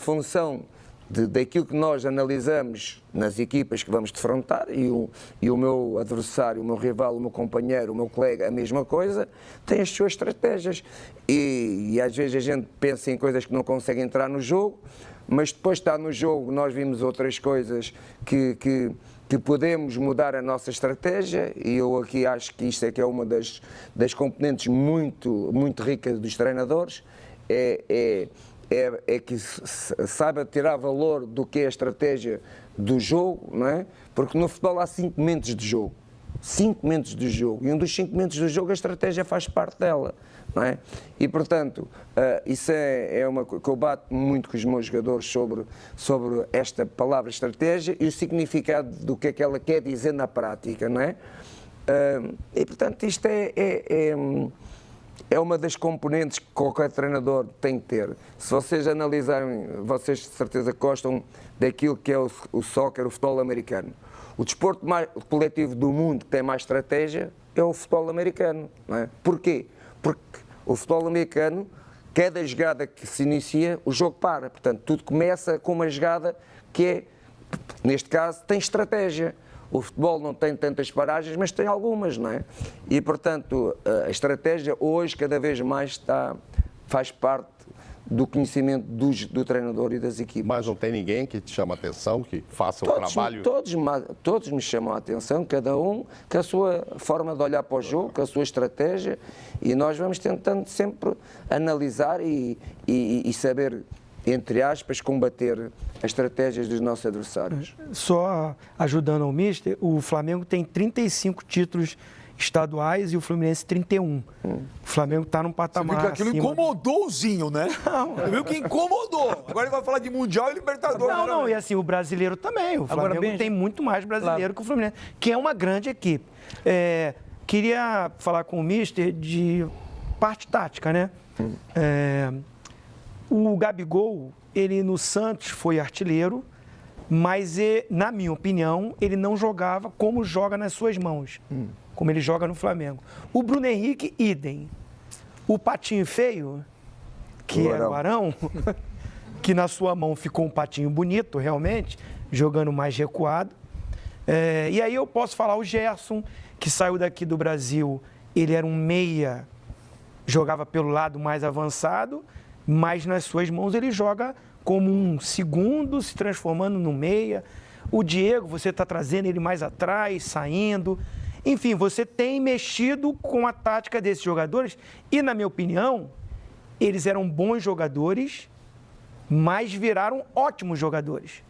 função daquilo que nós analisamos nas equipas que vamos defrontar, e o meu adversário, o meu rival, o meu companheiro, o meu colega, a mesma coisa, tem as suas estratégias. E às vezes a gente pensa em coisas que não consegue entrar no jogo, mas depois está no jogo, nós vimos outras coisas que podemos mudar a nossa estratégia, e eu aqui acho que isto é que é uma das componentes muito, muito ricas dos treinadores, é que saiba tirar valor do que é a estratégia do jogo, não é? Porque no futebol há 5 momentos de jogo. 5 momentos de jogo. E um dos 5 momentos do jogo a estratégia faz parte dela, não é? E, portanto, isso é uma coisa que eu bato muito com os meus jogadores sobre esta palavra estratégia e o significado do que é que ela quer dizer na prática, não é? E, portanto, isto é uma das componentes que qualquer treinador tem que ter. Se vocês analisarem, vocês de certeza gostam daquilo que é o soccer, o futebol americano. O desporto mais coletivo do mundo que tem mais estratégia é o futebol americano, não é? Porquê? Porque o futebol americano, cada jogada que se inicia, o jogo para. Portanto, tudo começa com uma jogada que é, neste caso, tem estratégia. O futebol não tem tantas paragens, mas tem algumas, não é? E, portanto, a estratégia hoje cada vez mais faz parte do conhecimento do treinador e das equipas. Mas não tem ninguém que te chama a atenção, que faça o trabalho? Todos me chamam a atenção, cada um com a sua forma de olhar para o jogo, com a sua estratégia, e nós vamos tentando sempre analisar e saber, entre aspas, combater as estratégias dos nossos adversários. Só ajudando ao mister, o Flamengo tem 35 títulos estaduais e o Fluminense 31. O Flamengo está num patamar. Você viu que aquilo incomodou o Zinho, né? Não. Você viu que incomodou. Agora ele vai falar de Mundial e Libertadores. Não, e assim, o brasileiro também. O Flamengo tem muito mais brasileiro que o Fluminense, que é uma grande equipe. Queria falar com o mister de parte tática, né? O Gabigol, ele no Santos foi artilheiro, mas, na minha opinião, ele não jogava como joga nas suas mãos, como ele joga no Flamengo. O Bruno Henrique, idem. O Patinho Feio, que era o Arão, que na sua mão ficou um patinho bonito, realmente, jogando mais recuado. E aí eu posso falar o Gerson, que saiu daqui do Brasil, ele era um meia, jogava pelo lado mais avançado, mas nas suas mãos ele joga como um segundo, se transformando no meia. O Diego, você está trazendo ele mais atrás, saindo. Enfim, você tem mexido com a tática desses jogadores e, na minha opinião, eles eram bons jogadores, mas viraram ótimos jogadores.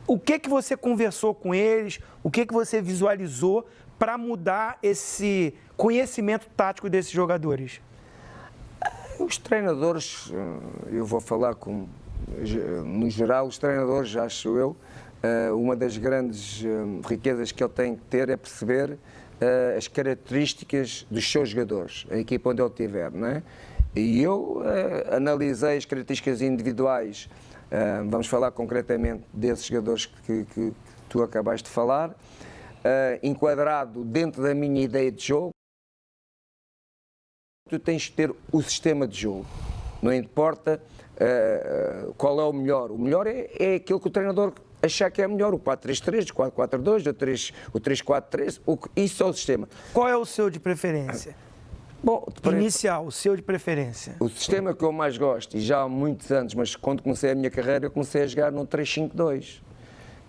O que você conversou com eles? O que você visualizou para mudar esse conhecimento tático desses jogadores? Os treinadores, eu vou falar no geral, os treinadores, acho eu, uma das grandes riquezas que ele tem que ter é perceber as características dos seus jogadores, a equipa onde ele estiver, não é? E eu analisei as características individuais, vamos falar concretamente desses jogadores que tu acabaste de falar, enquadrado dentro da minha ideia de jogo. Tu tens que ter o sistema de jogo, não importa qual é o melhor. O melhor é aquilo que o treinador achar que é melhor, o 4-3-3, o 4-4-2, o 3-4-3, isso é o sistema. Qual é o seu de preferência? Bom, inicial, o seu de preferência. O sistema que eu mais gosto, e já há muitos anos, mas quando comecei a minha carreira, eu comecei a jogar no 3-5-2.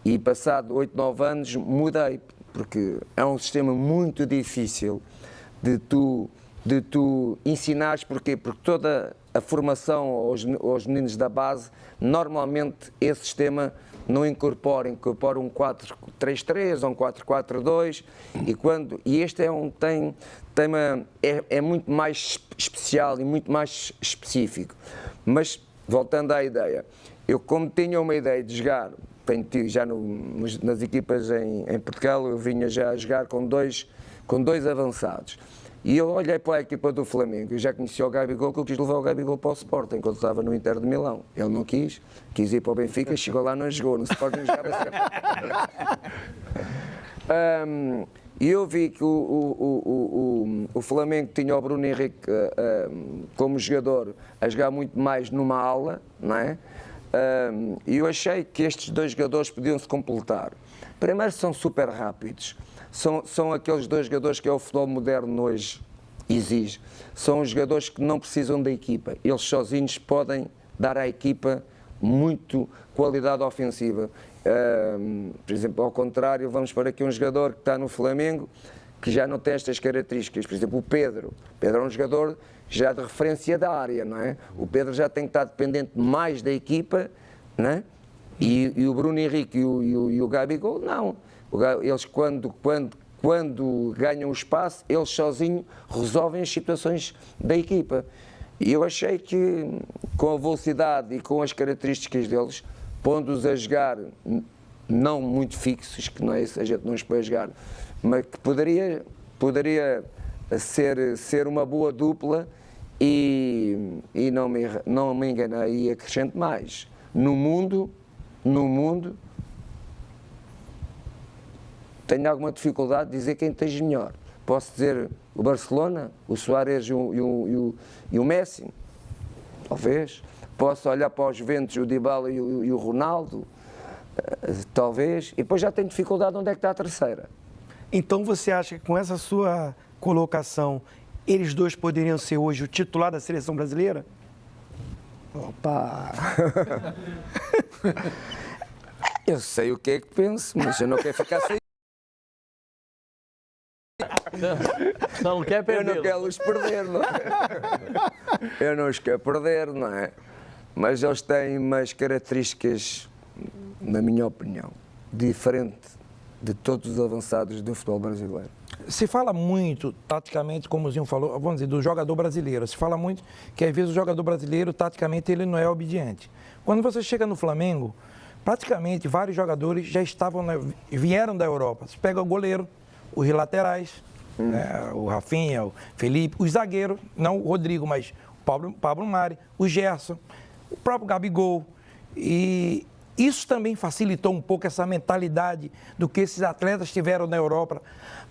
E passado 8, 9 anos, mudei, porque é um sistema muito difícil de tu ensinares. Porquê? Porque toda a formação aos meninos da base, normalmente esse sistema não incorpora um 4-3-3 ou um 4-4-2, e este é muito mais especial e muito mais específico. Mas, voltando à ideia, eu como tinha uma ideia de jogar, já nas equipas em Portugal, eu vinha já a jogar com dois avançados. E eu olhei para a equipa do Flamengo, eu já conhecia o Gabigol, que eu quis levar o Gabigol para o Sporting, enquanto estava no Inter de Milão. Ele não quis ir para o Benfica, chegou lá, não jogou, no Sporting jogava sempre. E eu vi que o Flamengo tinha o Bruno Henrique como jogador a jogar muito mais numa ala, não é? E eu achei que estes dois jogadores podiam se completar. Primeiro, são super rápidos. São aqueles dois jogadores que é o futebol moderno hoje exige. São os jogadores que não precisam da equipa. Eles sozinhos podem dar à equipa muito qualidade ofensiva. Por exemplo, ao contrário, vamos para aqui um jogador que está no Flamengo que já não tem estas características. Por exemplo, o Pedro. O Pedro é um jogador já de referência da área, não é? O Pedro já tem que estar dependente mais da equipa, não é? E o Bruno Henrique e o Gabigol, não. Eles, quando ganham o espaço, eles sozinhos resolvem as situações da equipa. E eu achei que, com a velocidade e com as características deles, pondo-os a jogar não muito fixos, que não é isso, a gente não os põe a jogar, mas que poderia ser uma boa dupla e não me enganei e acrescento mais. No mundo, tenho alguma dificuldade de dizer quem esteja melhor. Posso dizer o Barcelona, o Suárez e o Messi, talvez. Posso olhar para os Juventus, o Dybala e o Ronaldo, talvez. E depois já tenho dificuldade onde é que está a terceira. Então você acha que com essa sua colocação, eles dois poderiam ser hoje o titular da seleção brasileira? Opa! Eu sei o que é que penso, mas eu não quero ficar sem. Não quer perder. Eu não quero os perder, não é? Eu não os quero perder, não é? Mas eles têm umas características, na minha opinião, diferente de todos os avançados do futebol brasileiro. Se fala muito, taticamente, como o Zinho falou, vamos dizer, do jogador brasileiro. Se fala muito que, às vezes, o jogador brasileiro, taticamente, ele não é obediente. Quando você chega no Flamengo, praticamente, vários jogadores já vieram da Europa. Você pega o goleiro, os laterais, né, o Rafinha, o Felipe, os zagueiros, não o Rodrigo, mas o Pablo Mari, o Gerson, o próprio Gabigol. E isso também facilitou um pouco essa mentalidade do que esses atletas tiveram na Europa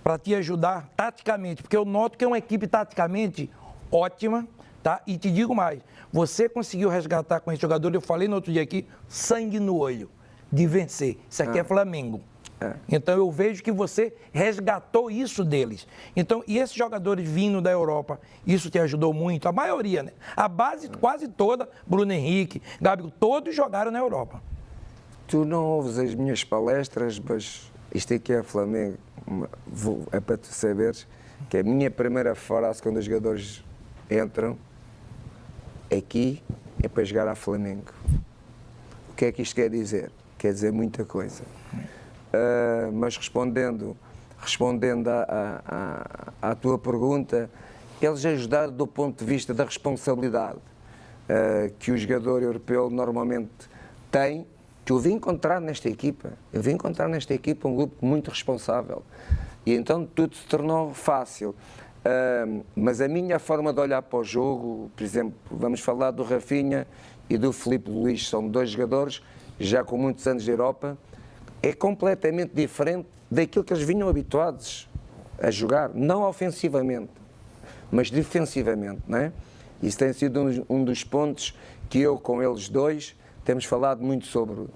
para te ajudar taticamente, porque eu noto que é uma equipe taticamente ótima, tá? E te digo mais, você conseguiu resgatar com esse jogador, eu falei no outro dia aqui, sangue no olho de vencer. Isso aqui é Flamengo. Então eu vejo que você resgatou isso deles. Então, e esses jogadores vindo da Europa, isso te ajudou muito, a maioria, né? A base quase toda, Bruno Henrique, Gabigol, todos jogaram na Europa. Tu não ouves as minhas palestras, mas isto aqui é Flamengo. É para tu saberes que a minha primeira frase quando os jogadores entram aqui é para jogar a Flamengo. O que é que isto quer dizer? Quer dizer muita coisa. Mas respondendo à tua pergunta, eles ajudaram do ponto de vista da responsabilidade que o jogador europeu normalmente tem, que eu vim encontrar nesta equipa. Eu vim encontrar nesta equipa um grupo muito responsável. E então tudo se tornou fácil. Mas a minha forma de olhar para o jogo, por exemplo, vamos falar do Rafinha e do Filipe Luís, são dois jogadores já com muitos anos de Europa, é completamente diferente daquilo que eles vinham habituados a jogar, não ofensivamente, mas defensivamente, não é? Isso tem sido um dos pontos que eu, com eles dois, temos falado muito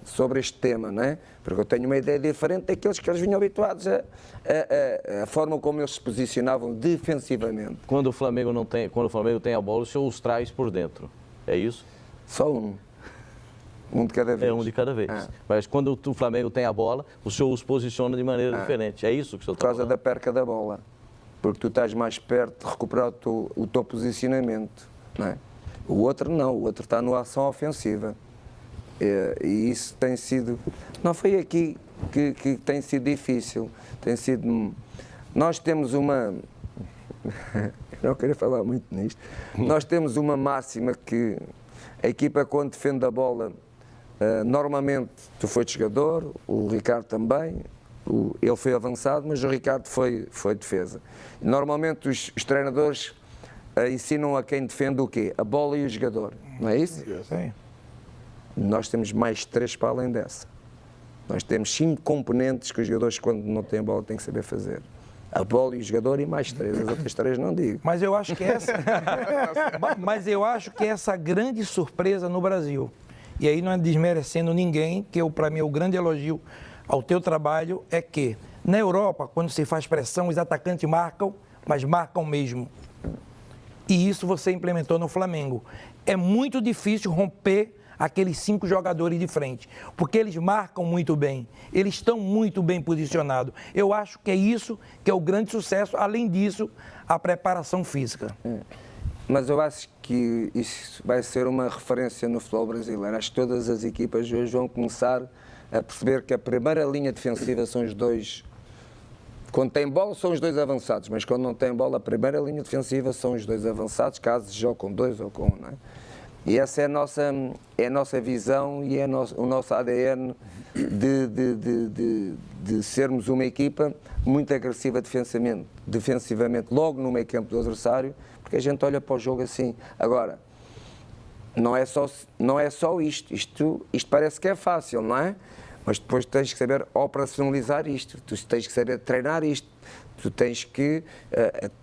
sobre este tema, não é? Porque eu tenho uma ideia diferente daqueles que eles vinham habituados a forma como eles se posicionavam defensivamente. Quando o Flamengo tem a bola, o senhor os traz por dentro, é isso? Só um. Um de cada vez. É um de cada vez. Mas quando o Flamengo tem a bola, o senhor os posiciona de maneira diferente. É isso que o senhor está falando? Por causa da perca da bola. Porque tu estás mais perto de recuperar o teu posicionamento. Não é? O outro não. O outro está numa ação ofensiva. E isso tem sido... Não foi aqui que tem sido difícil. Tem sido... Nós temos uma... Não quero falar muito nisto. Nós temos uma máxima que a equipa, quando defende a bola, normalmente tu foste jogador, o Ricardo também, ele foi avançado, mas o Ricardo foi defesa. Normalmente os treinadores ensinam a quem defende o quê? A bola e o jogador, não é isso? Sim. Nós temos mais 3 para além dessa. Nós temos 5 componentes que os jogadores, quando não têm a bola, têm que saber fazer. A bola e o jogador e mais 3, as outras 3 não digo. Mas eu acho que essa grande surpresa no Brasil, e aí não é desmerecendo ninguém, que para mim o grande elogio ao teu trabalho é que na Europa, quando se faz pressão, os atacantes marcam, mas marcam mesmo. E isso você implementou no Flamengo. É muito difícil romper aqueles 5 jogadores de frente, porque eles marcam muito bem, eles estão muito bem posicionados. Eu acho que é isso que é o grande sucesso, além disso, a preparação física. Mas eu acho que isso vai ser uma referência no futebol brasileiro. Acho que todas as equipas hoje vão começar a perceber que a primeira linha defensiva são os 2. Quando tem bola são os 2 avançados, mas quando não tem bola, a primeira linha defensiva são os 2 avançados, caso jogue com 2 ou com 1, não é? E essa é a nossa visão e é o nosso ADN de sermos uma equipa muito agressiva defensivamente, logo no meio campo do adversário, porque a gente olha para o jogo assim. Agora, não é só isto. Isto parece que é fácil, não é? Mas depois tens que saber operacionalizar isto, tu tens que saber treinar isto, tu tens que,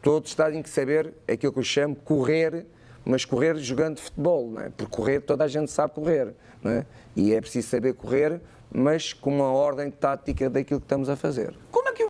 todos têm que saber aquilo que eu chamo correr, mas correr jogando futebol, não é? Porque correr, toda a gente sabe correr, não é? E é preciso saber correr, mas com uma ordem tática daquilo que estamos a fazer.